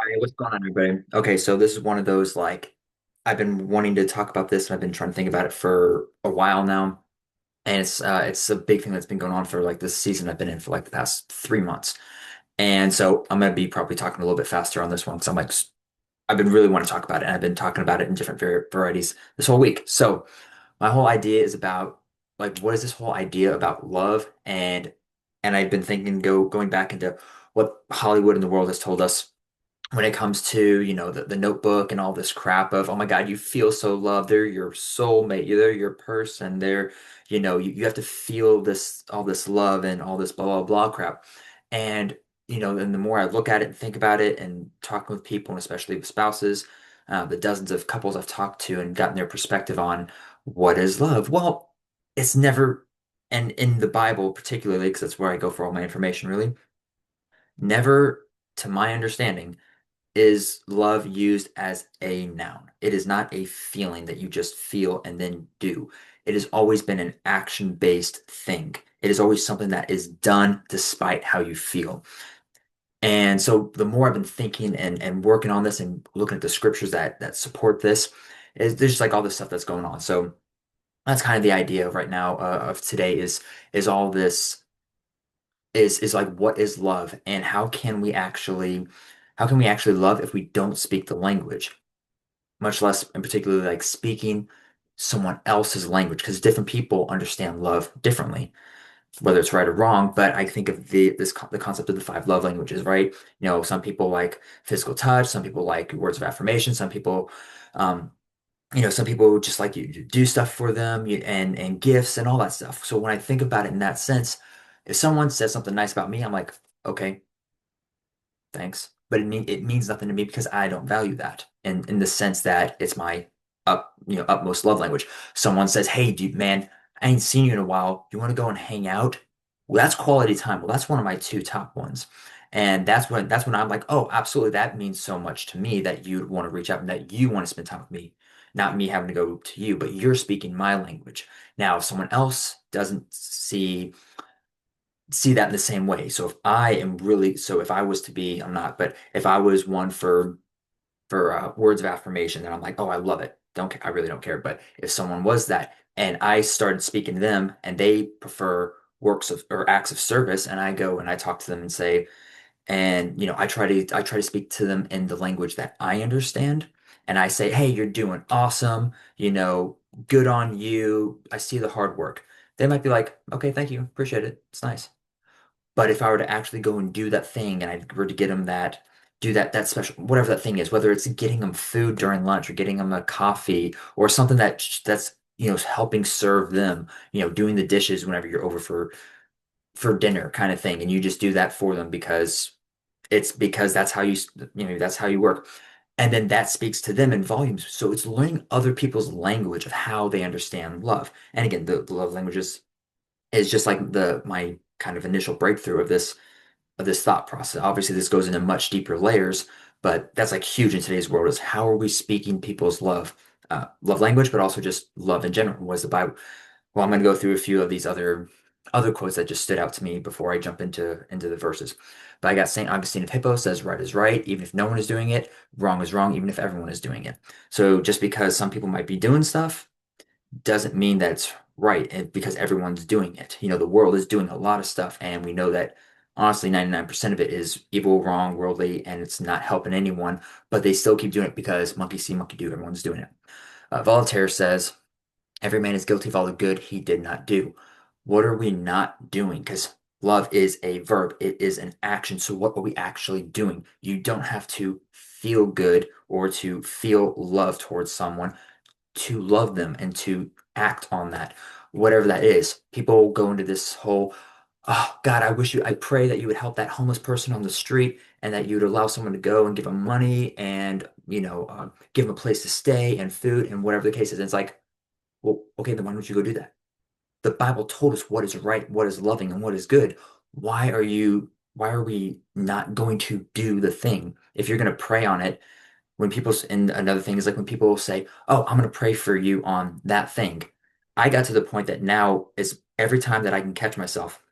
Hi, what's going on, everybody? Okay, so this is one of those like I've been wanting to talk about this and I've been trying to think about it for a while now. And it's a big thing that's been going on for like this season I've been in for like the past 3 months. And so I'm gonna be probably talking a little bit faster on this one because I've been really wanting to talk about it and I've been talking about it in different varieties this whole week. So my whole idea is about like what is this whole idea about love and I've been thinking going back into what Hollywood and the world has told us when it comes to, the notebook and all this crap of, oh my God, you feel so loved. They're your soulmate. They're your person. You have to feel this, all this love and all this blah, blah, blah crap. And, and the more I look at it and think about it and talking with people, and especially with spouses, the dozens of couples I've talked to and gotten their perspective on what is love. Well, it's never, and in the Bible particularly, because that's where I go for all my information, really, never, to my understanding, is love used as a noun. It is not a feeling that you just feel and then do. It has always been an action-based thing. It is always something that is done despite how you feel. And so the more I've been thinking and working on this and looking at the scriptures that support this, is there's just like all this stuff that's going on. So that's kind of the idea of right now of today is all this is like what is love and how can we actually love if we don't speak the language, much less in particular like speaking someone else's language because different people understand love differently, whether it's right or wrong. But I think of the concept of the five love languages, right? Some people like physical touch, some people like words of affirmation, um, some people just like you to do stuff for them and gifts and all that stuff. So when I think about it in that sense, if someone says something nice about me, I'm like, okay, thanks. But it means nothing to me because I don't value that in the sense that it's my utmost love language. Someone says, "Hey, dude, man, I ain't seen you in a while. You want to go and hang out?" Well, that's quality time. Well, that's one of my two top ones. And that's when I'm like, "Oh, absolutely. That means so much to me that you'd want to reach out and that you want to spend time with me, not me having to go to you, but you're speaking my language." Now, if someone else doesn't see that in the same way. So if I was to be, I'm not, but if I was one for words of affirmation, then I'm like, oh, I love it. Don't I really don't care. But if someone was that, and I started speaking to them, and they prefer works of or acts of service, and I go and I talk to them and say, and I try to speak to them in the language that I understand, and I say, hey, you're doing awesome. Good on you. I see the hard work. They might be like, okay, thank you, appreciate it. It's nice. But if I were to actually go and do that thing and I were to get them do that special, whatever that thing is, whether it's getting them food during lunch or getting them a coffee or something that's, helping serve them, doing the dishes whenever you're over for dinner kind of thing. And you just do that for them because that's how you work. And then that speaks to them in volumes. So it's learning other people's language of how they understand love. And again, the love languages is just like the my kind of initial breakthrough of this thought process. Obviously, this goes into much deeper layers, but that's like huge in today's world is how are we speaking people's love language, but also just love in general. Was the Bible? Well, I'm going to go through a few of these other quotes that just stood out to me before I jump into the verses. But I got Saint Augustine of Hippo says, "Right is right, even if no one is doing it. Wrong is wrong, even if everyone is doing it." So just because some people might be doing stuff doesn't mean that it's right because everyone's doing it. The world is doing a lot of stuff, and we know that honestly, 99% of it is evil, wrong, worldly, and it's not helping anyone, but they still keep doing it because monkey see, monkey do, everyone's doing it. Voltaire says, every man is guilty of all the good he did not do. What are we not doing? Because love is a verb, it is an action. So, what are we actually doing? You don't have to feel good or to feel love towards someone to love them and to act on that, whatever that is. People go into this whole, oh God, I pray that you would help that homeless person on the street and that you would allow someone to go and give them money and, give them a place to stay and food and whatever the case is. And it's like, well, okay, then why don't you go do that? The Bible told us what is right, what is loving, and what is good. Why are we not going to do the thing? If you're going to pray on it, and another thing is like when people say, "Oh, I'm going to pray for you on that thing." I got to the point that now is every time that I can catch myself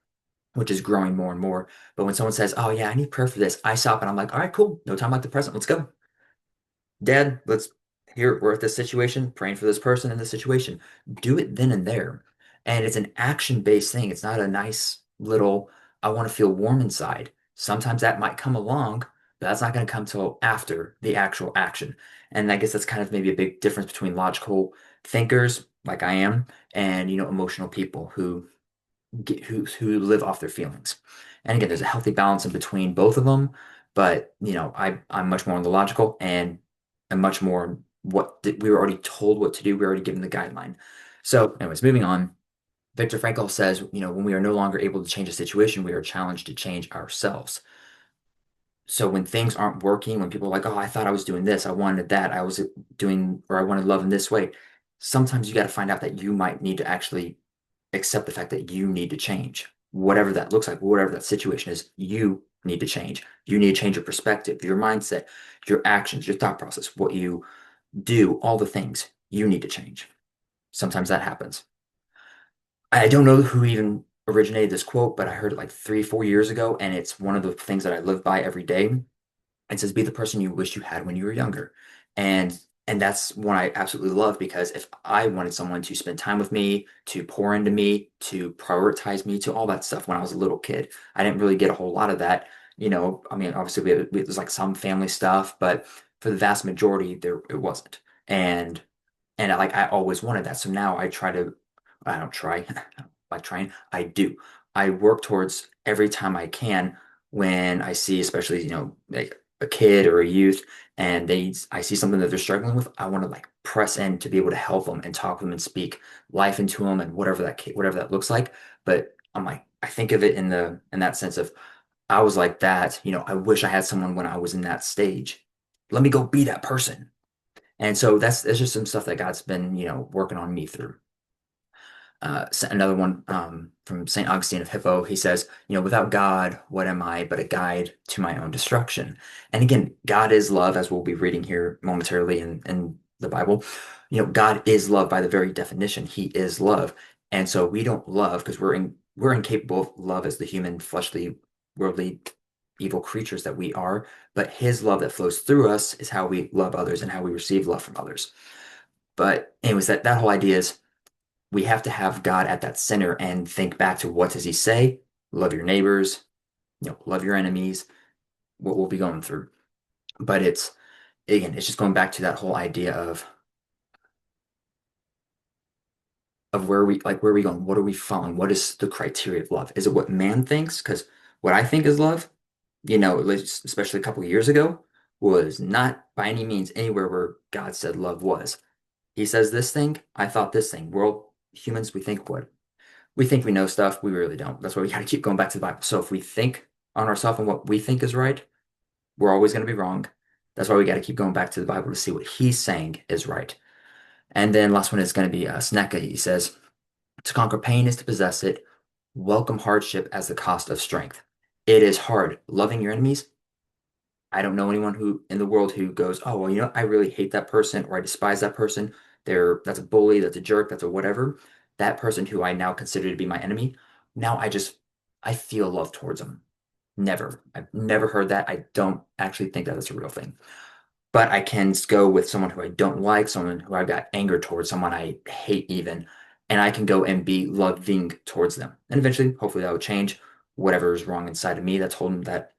which is growing more and more. But when someone says, "Oh yeah, I need prayer for this," I stop and I'm like, "All right, cool. No time like the present. Let's go." Dad, let's here, we're at this situation, praying for this person in this situation. Do it then and there. And it's an action-based thing. It's not a nice little, I want to feel warm inside. Sometimes that might come along, but that's not going to come till after the actual action. And I guess that's kind of maybe a big difference between logical thinkers, like I am, and emotional people who live off their feelings. And again, there's a healthy balance in between both of them, but I'm much more on the logical and I'm much more we were already told what to do. We were already given the guideline. So, anyways, moving on. Viktor Frankl says, when we are no longer able to change a situation, we are challenged to change ourselves. So when things aren't working, when people are like, oh, I thought I was doing this, I wanted that, I was doing, or I wanted love in this way, sometimes you got to find out that you might need to actually accept the fact that you need to change. Whatever that looks like, whatever that situation is, you need to change. You need to change your perspective, your mindset, your actions, your thought process, what you do, all the things you need to change. Sometimes that happens. I don't know who even originated this quote, but I heard it like 3, 4 years ago, and it's one of the things that I live by every day. It says, "Be the person you wish you had when you were younger," and and that's one I absolutely love because if I wanted someone to spend time with me, to pour into me, to prioritize me, to all that stuff when I was a little kid, I didn't really get a whole lot of that. I mean, obviously there's like some family stuff, but for the vast majority, there it wasn't. And I always wanted that. So now I don't try, like trying, I do. I work towards every time I can when I see, especially, like a kid or a youth, and I see something that they're struggling with, I want to like press in to be able to help them and talk to them and speak life into them and whatever that looks like. But I'm like, I think of it in that sense of I was like that, I wish I had someone when I was in that stage. Let me go be that person. And so that's just some stuff that God's been, working on me through. Another one from St. Augustine of Hippo, he says, without God, what am I but a guide to my own destruction? And again, God is love, as we'll be reading here momentarily in the Bible. God is love by the very definition. He is love. And so we don't love because we're incapable of love as the human, fleshly, worldly, evil creatures that we are. But his love that flows through us is how we love others and how we receive love from others. But anyways, that whole idea is we have to have God at that center and think back to what does he say? Love your neighbors, love your enemies, what we'll be going through. But it's just going back to that whole idea of where are we going? What are we following? What is the criteria of love? Is it what man thinks? Because what I think is love, especially a couple of years ago, was not by any means anywhere where God said love was. He says this thing, I thought this thing. World humans, we think what? We think we know stuff, we really don't. That's why we got to keep going back to the Bible. So if we think on ourselves and what we think is right, we're always going to be wrong. That's why we got to keep going back to the Bible to see what he's saying is right. And then last one is going to be Seneca. He says, to conquer pain is to possess it. Welcome hardship as the cost of strength. It is hard. Loving your enemies, I don't know anyone who in the world who goes, oh, well, I really hate that person or I despise that person. That's a bully, that's a jerk, that's a whatever. That person who I now consider to be my enemy, now I feel love towards them. Never. I've never heard that. I don't actually think that is a real thing. But I can go with someone who I don't like, someone who I've got anger towards, someone I hate even, and I can go and be loving towards them. And eventually, hopefully that will change whatever is wrong inside of me that's holding that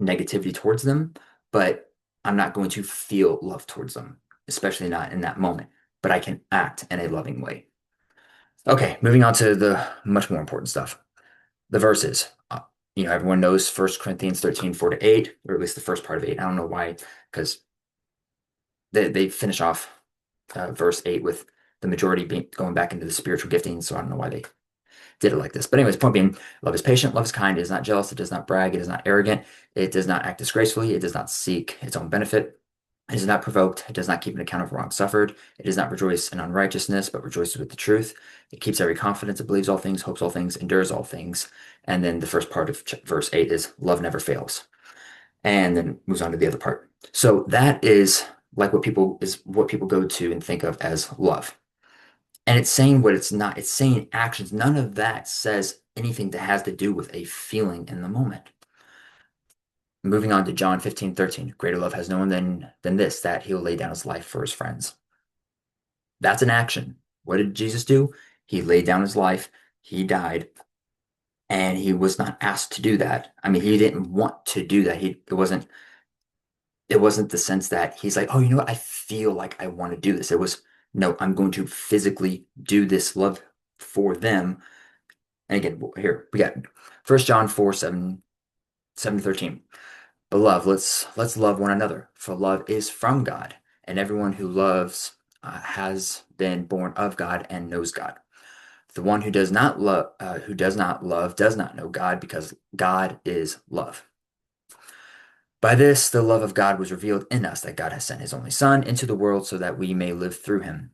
negativity towards them, but I'm not going to feel love towards them, especially not in that moment. But I can act in a loving way. Okay, moving on to the much more important stuff. The verses. Everyone knows 1 Corinthians 13, 4-8, or at least the first part of 8. I don't know why, because they finish off verse 8 with the majority going back into the spiritual gifting. So I don't know why they did it like this. But anyways, point being, love is patient, love is kind, it is not jealous, it does not brag, it is not arrogant, it does not act disgracefully, it does not seek its own benefit, it is not provoked, it does not keep an account of wrong suffered, it does not rejoice in unrighteousness, but rejoices with the truth. It keeps every confidence, it believes all things, hopes all things, endures all things. And then the first part of verse 8 is love never fails. And then moves on to the other part. So that is like what people go to and think of as love. And it's saying what it's not. It's saying actions. None of that says anything that has to do with a feeling in the moment. Moving on to John 15:13. Greater love has no one than this, that he'll lay down his life for his friends. That's an action. What did Jesus do? He laid down his life, he died, and he was not asked to do that. I mean, he didn't want to do that. It wasn't the sense that he's like, oh, you know what? I feel like I want to do this. It was, no, I'm going to physically do this love for them. And again, here we got 1 John 4, 7-13. Beloved, let's love one another, for love is from God, and everyone who loves has been born of God and knows God. The one who does not love does not know God, because God is love. By this, the love of God was revealed in us, that God has sent his only Son into the world so that we may live through him.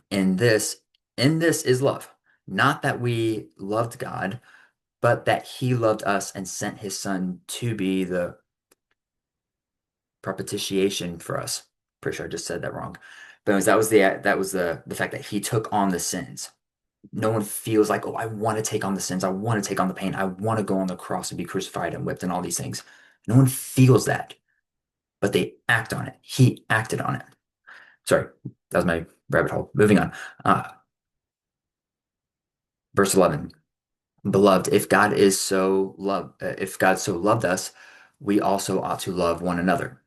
In this, in this is love, not that we loved God, but that he loved us and sent his Son to be the propitiation for us. Pretty sure I just said that wrong. But anyways, that was the fact that he took on the sins. No one feels like, oh, I want to take on the sins. I want to take on the pain. I want to go on the cross and be crucified and whipped and all these things. No one feels that, but they act on it. He acted on it. Sorry, that was my rabbit hole. Moving on. Uh, verse 11. Beloved, if God so loved us, we also ought to love one another.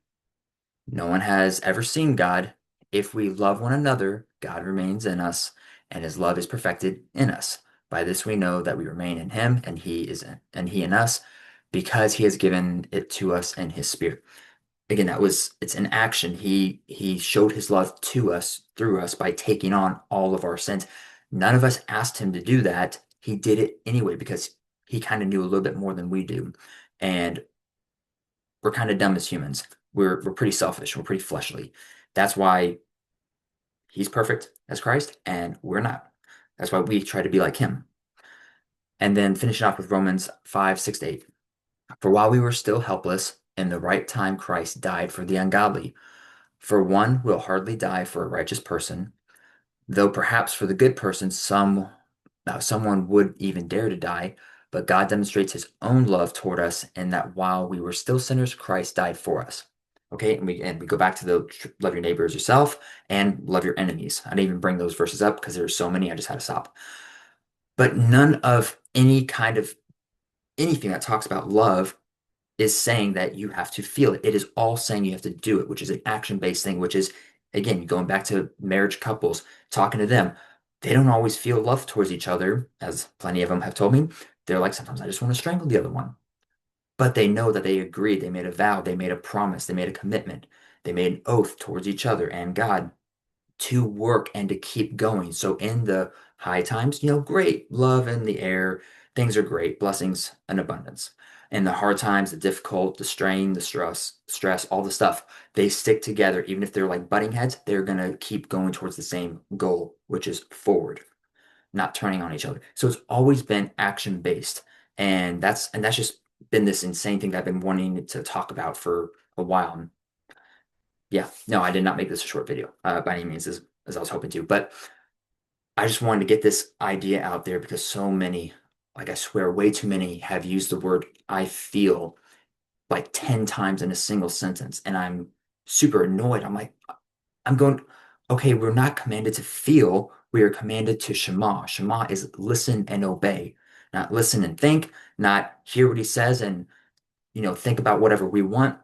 No one has ever seen God. If we love one another, God remains in us, and his love is perfected in us. By this we know that we remain in him, and he in us, because he has given it to us in his spirit. Again, it's an action. He showed his love to us through us by taking on all of our sins. None of us asked him to do that. He did it anyway because he kind of knew a little bit more than we do. And we're kind of dumb as humans. We're pretty selfish. We're pretty fleshly. That's why he's perfect as Christ, and we're not. That's why we try to be like him. And then finishing off with Romans 5:6-8. For while we were still helpless, in the right time Christ died for the ungodly. For one will hardly die for a righteous person, though perhaps for the good person someone would even dare to die. But God demonstrates his own love toward us in that while we were still sinners, Christ died for us. Okay, and we go back to the love your neighbor as yourself and love your enemies. I didn't even bring those verses up because there's so many, I just had to stop. But none of any kind of anything that talks about love is saying that you have to feel it. It is all saying you have to do it, which is an action-based thing, which is, again, going back to marriage couples, talking to them. They don't always feel love towards each other, as plenty of them have told me. They're like, sometimes I just want to strangle the other one. But they know that they agreed, they made a vow, they made a promise, they made a commitment, they made an oath towards each other and God to work and to keep going. So in the high times, great, love in the air, things are great, blessings and abundance. In the hard times, the difficult, the strain, the stress, all the stuff, they stick together. Even if they're like butting heads, they're gonna keep going towards the same goal, which is forward, not turning on each other. So it's always been action based. And that's just been this insane thing that I've been wanting to talk about for a while. Yeah, no, I did not make this a short video by any means, as I was hoping to, but I just wanted to get this idea out there because so many, like I swear, way too many have used the word I feel like 10 times in a single sentence. And I'm super annoyed. I'm like, I'm going, okay, we're not commanded to feel, we are commanded to shema. Shema is listen and obey, not listen and think, not hear what he says and think about whatever we want,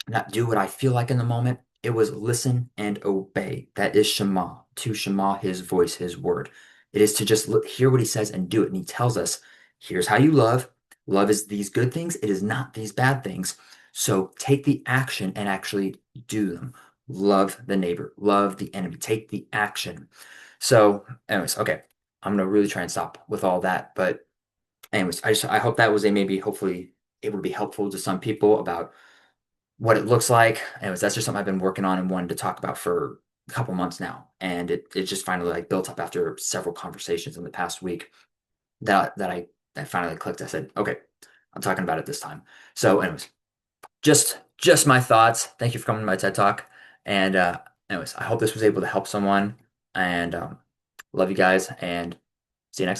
not do what I feel like in the moment. It was listen and obey. That is Shema, to Shema his voice, his word. It is to just hear what he says and do it. And he tells us, here's how you love. Love is these good things. It is not these bad things. So take the action and actually do them. Love the neighbor, love the enemy, take the action. So, anyways, okay, I'm gonna really try and stop with all that. But anyways, I hope that was a maybe hopefully able to be helpful to some people about what it looks like. Anyways, that's just something I've been working on and wanted to talk about for a couple months now. And it just finally like built up after several conversations in the past week that finally clicked. I said, okay, I'm talking about it this time. So anyways, just my thoughts. Thank you for coming to my TED Talk. And anyways, I hope this was able to help someone. And Love you guys and see you next time.